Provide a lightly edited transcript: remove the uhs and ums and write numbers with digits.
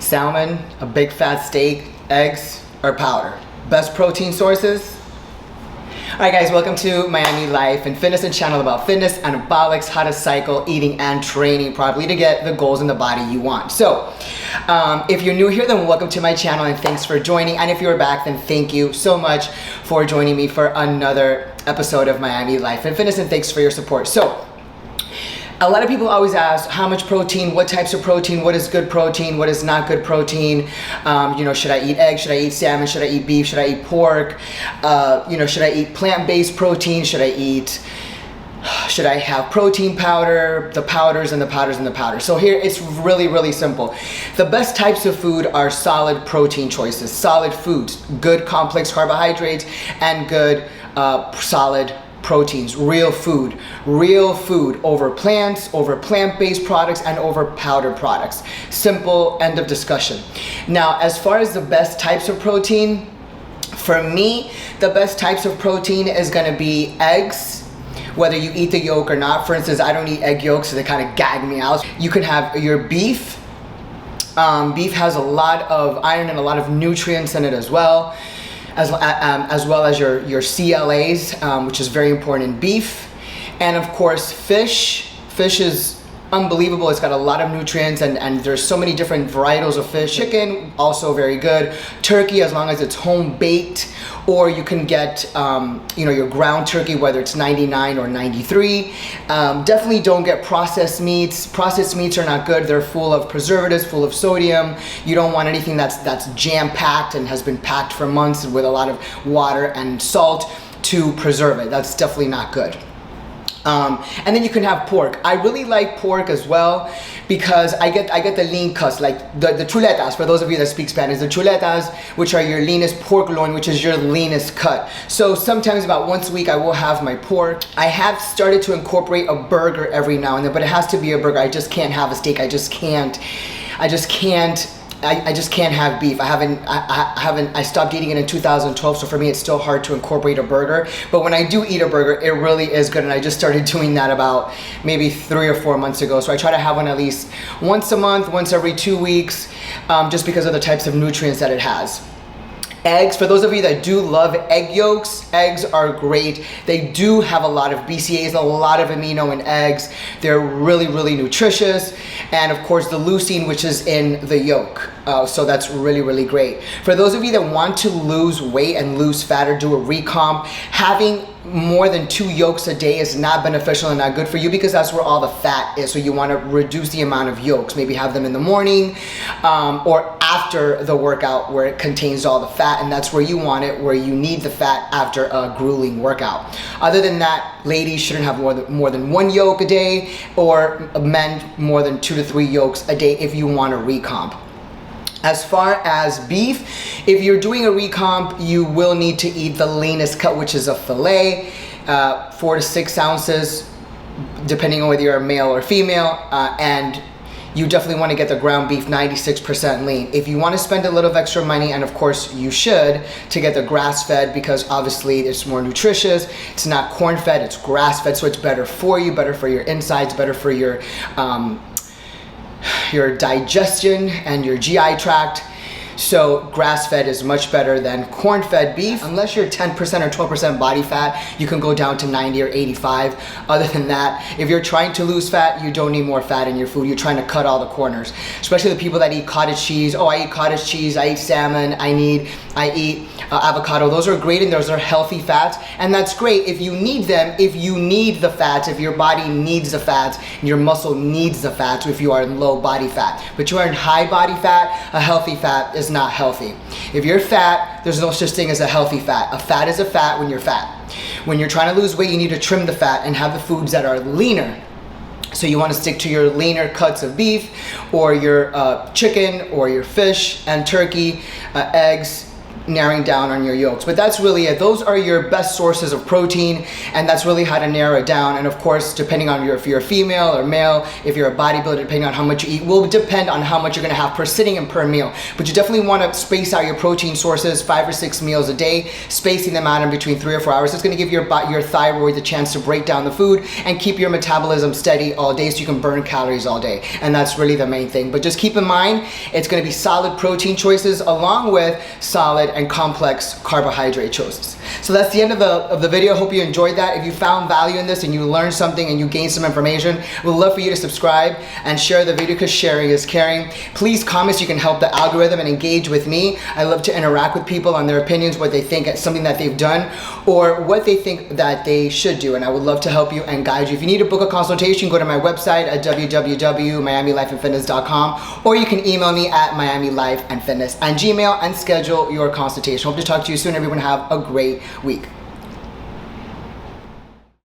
salmon, a big fat steak, eggs, or powder. Best protein sources? Alright guys, welcome to Miami Life and Fitness, and channel about fitness, anabolics, how to cycle, eating, and training properly to get the goals in the body you want. So, if you're new here, then welcome to my channel and thanks for joining. And if you're back, then thank you so much for joining me for another episode of Miami Life and Fitness, and thanks for your support. So, a lot of people always ask how much protein, what types of protein, what is good protein, what is not good protein. Should I eat eggs, should I eat salmon, should I eat beef, should I eat pork? Should I eat plant-based protein, should I have protein powder, the powders and the powders and the powders. So here it's really, really simple. The best types of food are solid protein choices, solid foods, good complex carbohydrates, and good solid proteins, real food over plants, over plant-based products, and over powdered products. Simple, end of discussion. Now, as far as the best types of protein, for me, the best types of protein is gonna be eggs, whether you eat the yolk or not. For instance, I don't eat egg yolks, so they kind of gag me out. You can have your beef. Beef has a lot of iron and a lot of nutrients in it as well. As well as your CLAs, which is very important in beef. And of course, fish. Fish is unbelievable. It's got a lot of nutrients, and there's so many different varietals of fish. Chicken, also very good. Turkey, as long as it's home baked, or you can get your ground turkey, whether it's 99 or 93. Definitely don't get processed meats. Processed meats are not good. They're full of preservatives, full of sodium. You don't want anything that's jam-packed and has been packed for months with a lot of water and salt to preserve it. That's definitely not good. And then you can have pork. I really like pork as well because I get the lean cuts, like the chuletas, for those of you that speak Spanish, the chuletas, which are your leanest pork loin, which is your leanest cut. So sometimes about once a week I will have my pork. I have started to incorporate a burger every now and then, but it has to be a burger. I just can't have a steak. I just can't have beef. I stopped eating it in 2012, so for me it's still hard to incorporate a burger. But when I do eat a burger, it really is good, and I just started doing that about maybe 3 or 4 months ago. So I try to have one at least once a month, once every 2 weeks, just because of the types of nutrients that it has. Eggs, for those of you that do love egg yolks, eggs are great. They do have a lot of BCAAs, a lot of amino in eggs. They're really, really nutritious. And of course the leucine, which is in the yolk. So that's really, really great. For those of you that want to lose weight and lose fat or do a recomp, having more than 2 yolks a day is not beneficial and not good for you, because that's where all the fat is. So you want to reduce the amount of yolks. Maybe have them in the morning or after the workout, where it contains all the fat, and that's where you want it, where you need the fat after a grueling workout. Other than that, ladies shouldn't have more than 1 yolk a day, or men more than 2 to 3 yolks a day if you want to recomp. As far as beef, if you're doing a recomp, you will need to eat the leanest cut, which is a fillet, 4 to 6 ounces, depending on whether you're a male or female, and you definitely want to get the ground beef 96% lean. If you want to spend a little extra money, and of course you should, to get the grass-fed, because obviously it's more nutritious. It's not corn-fed, it's grass-fed, so it's better for you, better for your insides, better for your digestion and your GI tract. So grass-fed is much better than corn-fed beef. Unless you're 10% or 12% body fat, you can go down to 90 or 85. Other than that, if you're trying to lose fat, you don't need more fat in your food. You're trying to cut all the corners. Especially the people that eat cottage cheese. Oh, I eat cottage cheese, I eat salmon, I eat avocado. Those are great, and those are healthy fats, and that's great if you need them, if you need the fats, if your body needs the fats, and your muscle needs the fats, if you are in low body fat. But you are in high body fat, a healthy fat is not healthy. If you're fat, there's no such thing as a healthy fat. A fat is a fat when you're fat. When you're trying to lose weight, you need to trim the fat and have the foods that are leaner. So you want to stick to your leaner cuts of beef, or your chicken, or your fish and turkey, eggs, narrowing down on your yolks. But that's really it. Those are your best sources of protein, and that's really how to narrow it down. And of course, depending on if you're a female or male, if you're a bodybuilder, depending on how much you eat, will depend on how much you're gonna have per sitting and per meal. But you definitely wanna space out your protein sources, 5 or 6 meals a day, spacing them out in between 3 or 4 hours. It's gonna give your thyroid the chance to break down the food and keep your metabolism steady all day so you can burn calories all day. And that's really the main thing. But just keep in mind, it's gonna be solid protein choices along with solid and complex carbohydrate choices. So that's the end of the video. Hope you enjoyed that. If you found value in this and you learned something and you gained some information, we'd love for you to subscribe and share the video because sharing is caring. Please comment so you can help the algorithm and engage with me. I love to interact with people on their opinions, what they think, something that they've done, or what they think that they should do. And I would love to help you and guide you. If you need to book a consultation, go to my website at www.miamilifeandfitness.com, or you can email me at miamilifeandfitness and Gmail and schedule your consultation. Hope to talk to you soon. Everyone have a great week.